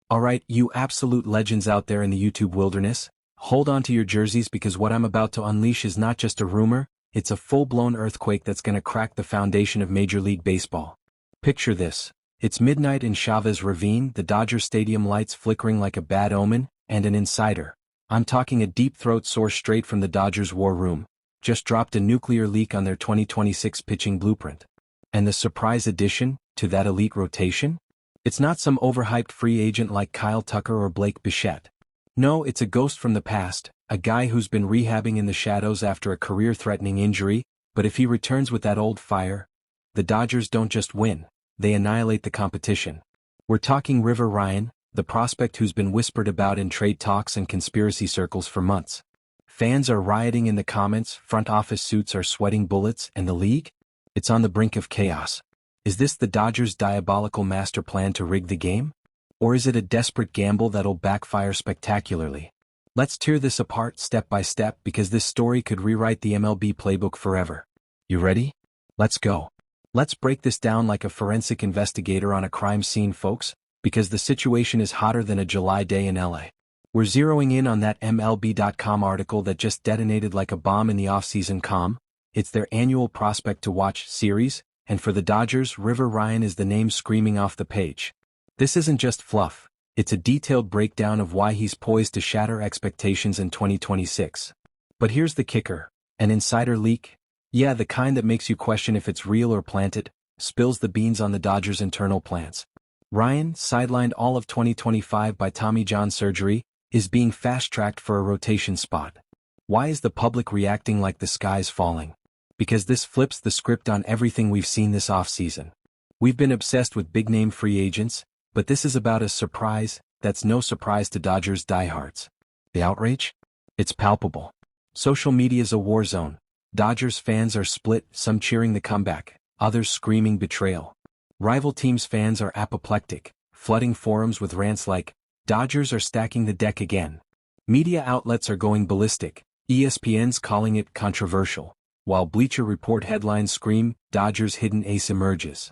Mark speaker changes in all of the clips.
Speaker 1: Alright, you absolute legends out there in the YouTube wilderness, hold on to your jerseys because what I'm about to unleash is not just a rumor, it's a full-blown earthquake that's gonna crack the foundation of Major League Baseball. Picture this. It's midnight in Chavez Ravine, the Dodger Stadium lights flickering like a bad omen, and an insider. I'm talking a deep-throat source straight from the Dodgers' war room. Just dropped a nuclear leak on their 2026 pitching blueprint. And the surprise addition to that elite rotation? It's not some overhyped free agent like Kyle Tucker or Blake Bichette. No, it's a ghost from the past, a guy who's been rehabbing in the shadows after a career-threatening injury, but if he returns with that old fire, the Dodgers don't just win, they annihilate the competition. We're talking River Ryan, the prospect who's been whispered about in trade talks and conspiracy circles for months. Fans are rioting in the comments, front office suits are sweating bullets, and the league? It's on the brink of chaos. Is this the Dodgers' diabolical master plan to rig the game? Or is it a desperate gamble that'll backfire spectacularly? Let's tear this apart step by step because this story could rewrite the MLB playbook forever. You ready? Let's go. Let's break this down like a forensic investigator on a crime scene, folks, because the situation is hotter than a July day in LA. We're zeroing in on that MLB.com article that just detonated like a bomb in the offseason. It's their annual Prospect to Watch series, and for the Dodgers, River Ryan is the name screaming off the page. This isn't just fluff, it's a detailed breakdown of why he's poised to shatter expectations in 2026. But here's the kicker, an insider leak? Yeah, the kind that makes you question if it's real or planted, spills the beans on the Dodgers' internal plans. Ryan, sidelined all of 2025 by Tommy John surgery, is being fast-tracked for a rotation spot. Why is the public reacting like the sky's falling? Because this flips the script on everything we've seen this offseason. We've been obsessed with big-name free agents, but this is about a surprise that's no surprise to Dodgers diehards. The outrage? It's palpable. Social media's a war zone. Dodgers fans are split, some cheering the comeback, others screaming betrayal. Rival teams' fans are apoplectic, flooding forums with rants like, "Dodgers are stacking the deck again." Media outlets are going ballistic, ESPN's calling it controversial, while Bleacher Report headlines scream, "Dodgers' hidden ace emerges."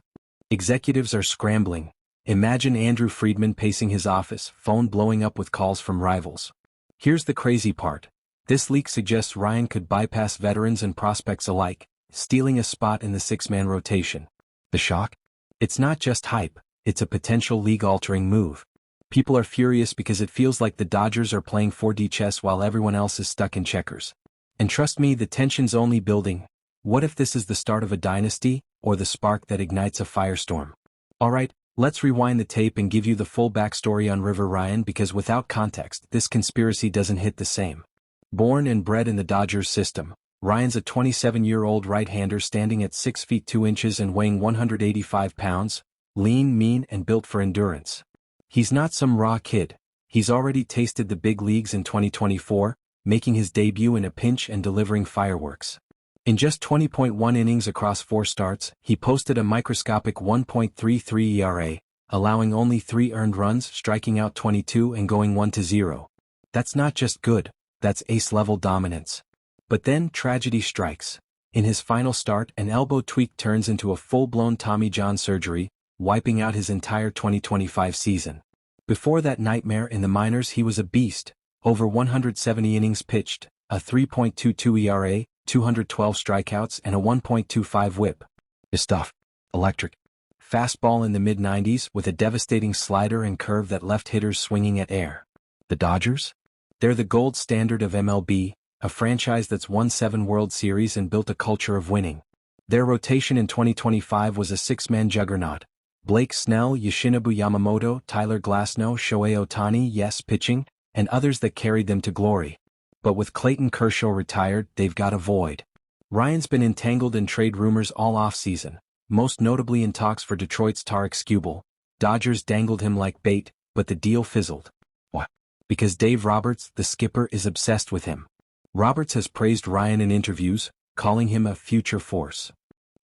Speaker 1: Executives are scrambling. Imagine Andrew Friedman pacing his office, phone blowing up with calls from rivals. Here's the crazy part. This leak suggests Ryan could bypass veterans and prospects alike, stealing a spot in the six-man rotation. The shock? It's not just hype, it's a potential league-altering move. People are furious because it feels like the Dodgers are playing 4D chess while everyone else is stuck in checkers. And trust me, the tension's only building. What if this is the start of a dynasty, or the spark that ignites a firestorm? Alright, let's rewind the tape and give you the full backstory on River Ryan because without context, this conspiracy doesn't hit the same. Born and bred in the Dodgers system, Ryan's a 27-year-old right-hander standing at 6 feet 2 inches and weighing 185 pounds, lean, mean, and built for endurance. He's not some raw kid. He's already tasted the big leagues in 2024, making his debut in a pinch and delivering fireworks. In just 20.1 innings across 4 starts, he posted a microscopic 1.33 ERA, allowing only 3 earned runs, striking out 22 and going 1-0. That's not just good, that's ace-level dominance. But then tragedy strikes. In his final start, an elbow tweak turns into a full-blown Tommy John surgery, wiping out his entire 2025 season. Before that nightmare in the minors, he was a beast. Over 170 innings pitched, a 3.22 ERA, 212 strikeouts and a 1.25 whip. His stuff. Electric. Fastball in the mid-90s with a devastating slider and curve that left hitters swinging at air. The Dodgers? They're the gold standard of MLB, a franchise that's won 7 World Series and built a culture of winning. Their rotation in 2025 was a 6-man juggernaut. Blake Snell, Yoshinobu Yamamoto, Tyler Glasnow, Shohei Ohtani, yes, pitching, and others that carried them to glory. But with Clayton Kershaw retired, they've got a void. Ryan's been entangled in trade rumors all offseason, most notably in talks for Detroit's Tarek Skubal. Dodgers dangled him like bait, but the deal fizzled. Why? Because Dave Roberts, the skipper, is obsessed with him. Roberts has praised Ryan in interviews, calling him a future force.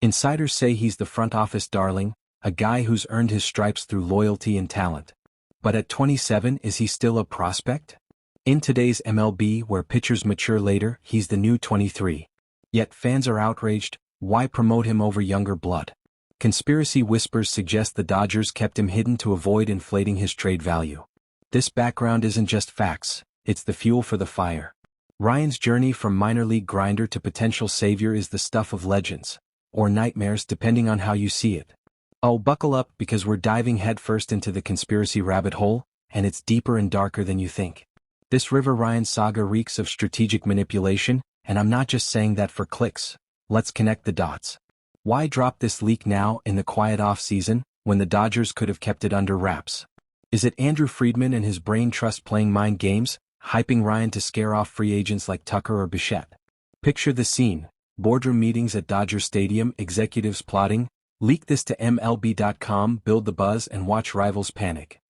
Speaker 1: Insiders say he's the front office darling, a guy who's earned his stripes through loyalty and talent. But at 27, is he still a prospect? In today's MLB, where pitchers mature later, he's the new 23. Yet fans are outraged. Why promote him over younger blood? Conspiracy whispers suggest the Dodgers kept him hidden to avoid inflating his trade value. This background isn't just facts, it's the fuel for the fire. Ryan's journey from minor league grinder to potential savior is the stuff of legends, or nightmares depending on how you see it. Oh, buckle up because we're diving headfirst into the conspiracy rabbit hole, and it's deeper and darker than you think. This River Ryan saga reeks of strategic manipulation, and I'm not just saying that for clicks. Let's connect the dots. Why drop this leak now in the quiet off-season, when the Dodgers could have kept it under wraps? Is it Andrew Friedman and his brain trust playing mind games, hyping Ryan to scare off free agents like Tucker or Bichette? Picture the scene: boardroom meetings at Dodger Stadium, executives plotting, leak this to MLB.com, build the buzz and watch rivals panic.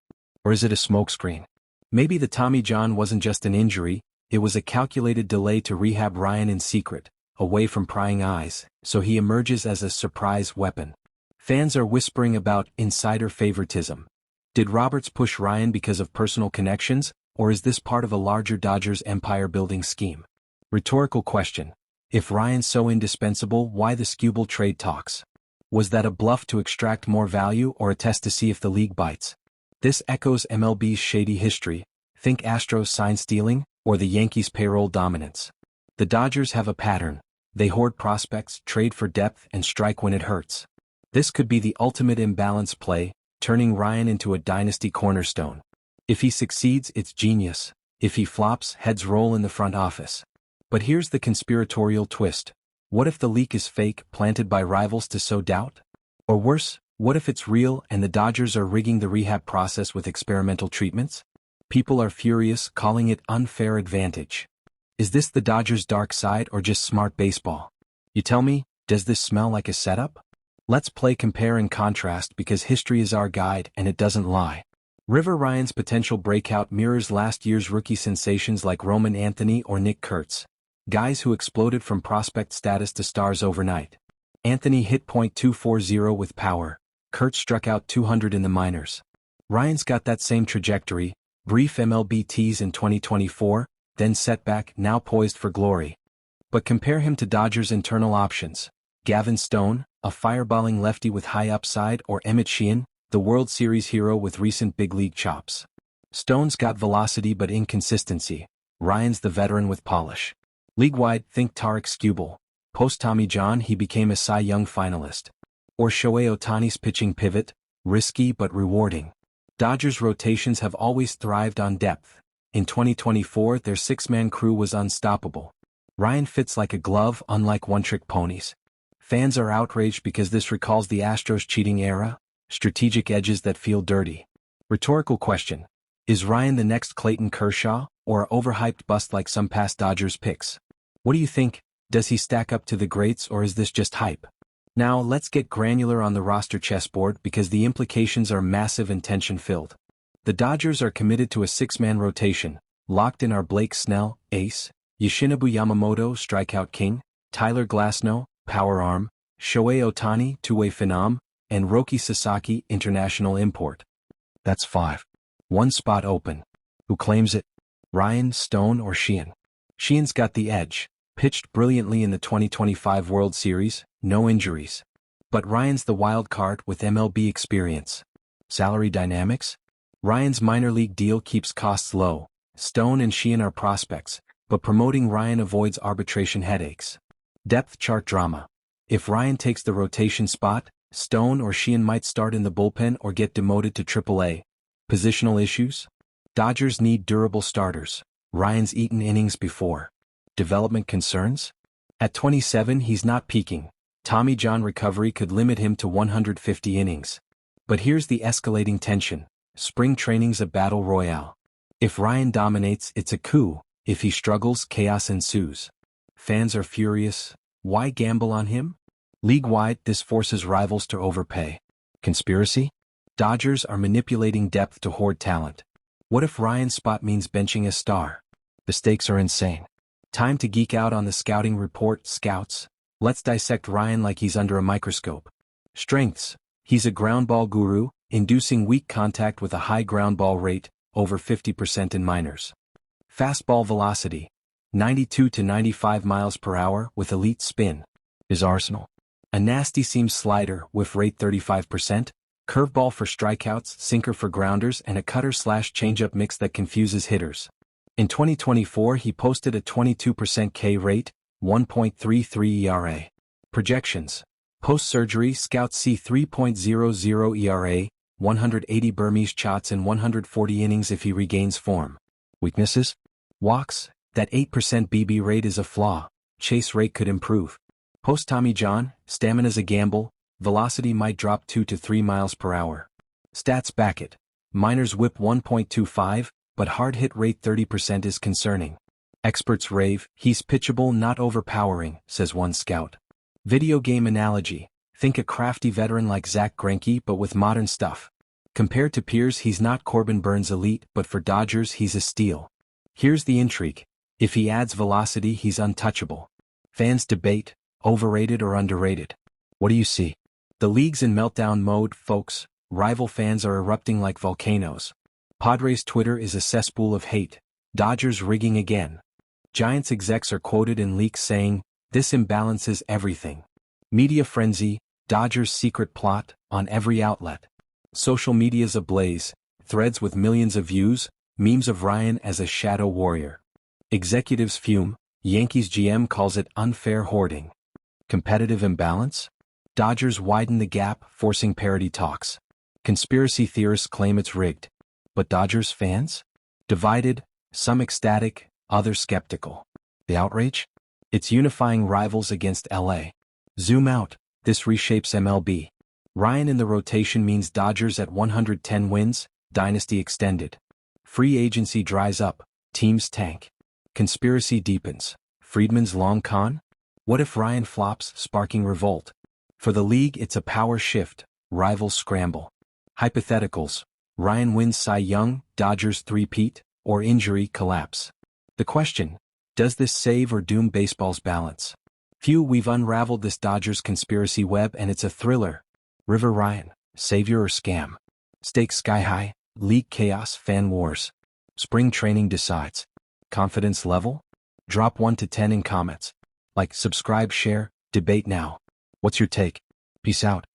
Speaker 1: Or is it a smokescreen? Maybe the Tommy John wasn't just an injury, it was a calculated delay to rehab Ryan in secret, away from prying eyes, so he emerges as a surprise weapon. Fans are whispering about insider favoritism. Did Roberts push Ryan because of personal connections, or is this part of a larger Dodgers empire-building scheme? Rhetorical question. If Ryan's so indispensable, why the Skubal trade talks? Was that a bluff to extract more value or a test to see if the league bites? This echoes MLB's shady history. Think Astros sign stealing, or the Yankees' payroll dominance. The Dodgers have a pattern. They hoard prospects, trade for depth, and strike when it hurts. This could be the ultimate imbalance play, turning Ryan into a dynasty cornerstone. If he succeeds, it's genius. If he flops, heads roll in the front office. But here's the conspiratorial twist. What if the leak is fake, planted by rivals to sow doubt? Or worse, what if it's real and the Dodgers are rigging the rehab process with experimental treatments? People are furious, calling it unfair advantage. Is this the Dodgers' dark side or just smart baseball? You tell me, does this smell like a setup? Let's play compare and contrast because history is our guide and it doesn't lie. River Ryan's potential breakout mirrors last year's rookie sensations like Roman Anthony or Nick Kurtz, guys who exploded from prospect status to stars overnight. Anthony hit .240 with power. Kurtz struck out 200 in the minors. Ryan's got that same trajectory, brief MLB tease in 2024, then setback, now poised for glory. But compare him to Dodgers' internal options. Gavin Stone, a fireballing lefty with high upside, or Emmett Sheehan, the World Series hero with recent big league chops. Stone's got velocity but inconsistency. Ryan's the veteran with polish. League-wide, think Tarek Skubal. Post-Tommy John, he became a Cy Young finalist. Or Shohei Ohtani's pitching pivot, risky but rewarding. Dodgers' rotations have always thrived on depth. In 2024, their six-man crew was unstoppable. Ryan fits like a glove, unlike one-trick ponies. Fans are outraged because this recalls the Astros cheating era, strategic edges that feel dirty. Rhetorical question. Is Ryan the next Clayton Kershaw, or an overhyped bust like some past Dodgers picks? What do you think? Does he stack up to the greats or is this just hype? Now let's get granular on the roster chessboard because the implications are massive and tension-filled. The Dodgers are committed to a six-man rotation. Locked in are Blake Snell, ace, Yoshinobu Yamamoto, strikeout king, Tyler Glasnow, power arm, Shohei Ohtani, two-way phenom, and Roki Sasaki, international import. That's 5. One spot open. Who claims it? Ryan, Stone, or Sheehan? Sheehan's got the edge. Pitched brilliantly in the 2025 World Series, no injuries. But Ryan's the wild card with MLB experience. Salary dynamics? Ryan's minor league deal keeps costs low. Stone and Sheehan are prospects, but promoting Ryan avoids arbitration headaches. Depth chart drama. If Ryan takes the rotation spot, Stone or Sheehan might start in the bullpen or get demoted to AAA. Positional issues? Dodgers need durable starters. Ryan's eaten innings before. Development concerns? At 27, he's not peaking. Tommy John recovery could limit him to 150 innings. But here's the escalating tension. Spring training's a battle royale. If Ryan dominates, it's a coup. If he struggles, chaos ensues. Fans are furious. Why gamble on him? League-wide, this forces rivals to overpay. Conspiracy? Dodgers are manipulating depth to hoard talent. What if Ryan's spot means benching a star? The stakes are insane. Time to geek out on the scouting report, scouts. Let's dissect Ryan like he's under a microscope. Strengths. He's a ground ball guru, inducing weak contact with a high ground ball rate, over 50% in minors. Fastball velocity. 92 to 95 miles per hour with elite spin. His arsenal. A nasty seam slider, whiff rate 35%, Curveball for strikeouts, sinker for grounders, and a cutter/changeup mix that confuses hitters. In 2024 he posted a 22% K rate, 1.33 ERA. Projections. Post-surgery, scouts see 3.00 ERA, 180 Burmese shots in 140 innings if he regains form. Weaknesses? Walks. That 8% BB rate is a flaw. Chase rate could improve. Post-Tommy John, stamina's a gamble, velocity might drop 2 to 3 miles per hour. Stats back it. Miners whip 1.25, but hard hit rate 30% is concerning. Experts rave, he's pitchable not overpowering, says one scout. Video game analogy. Think a crafty veteran like Zach Greinke but with modern stuff. Compared to peers he's not Corbin Burns elite, but for Dodgers he's a steal. Here's the intrigue. If he adds velocity he's untouchable. Fans debate, overrated or underrated. What do you see? The league's in meltdown mode, folks. Rival fans are erupting like volcanoes. Padres Twitter is a cesspool of hate. Dodgers rigging again. Giants execs are quoted in leaks saying, "This imbalances everything." Media frenzy, Dodgers secret plot, on every outlet. Social media's ablaze, threads with millions of views, memes of Ryan as a shadow warrior. Executives fume, Yankees GM calls it unfair hoarding. Competitive imbalance? Dodgers widen the gap, forcing parity talks. Conspiracy theorists claim it's rigged. But Dodgers fans? Divided, some ecstatic, others skeptical. The outrage? It's unifying rivals against LA. Zoom out, this reshapes MLB. Ryan in the rotation means Dodgers at 110 wins, dynasty extended. Free agency dries up, teams tank. Conspiracy deepens. Friedman's long con? What if Ryan flops, sparking revolt? For the league it's a power shift, rivals scramble. Hypotheticals. Ryan wins Cy Young, Dodgers three-peat, or injury collapse. The question, does this save or doom baseball's balance? We've unraveled this Dodgers conspiracy web and it's a thriller. River Ryan, savior or scam? Stakes sky high, league chaos, fan wars. Spring training decides. Confidence level? Drop 1 to 10 in comments. Like, subscribe, share, debate now. What's your take? Peace out.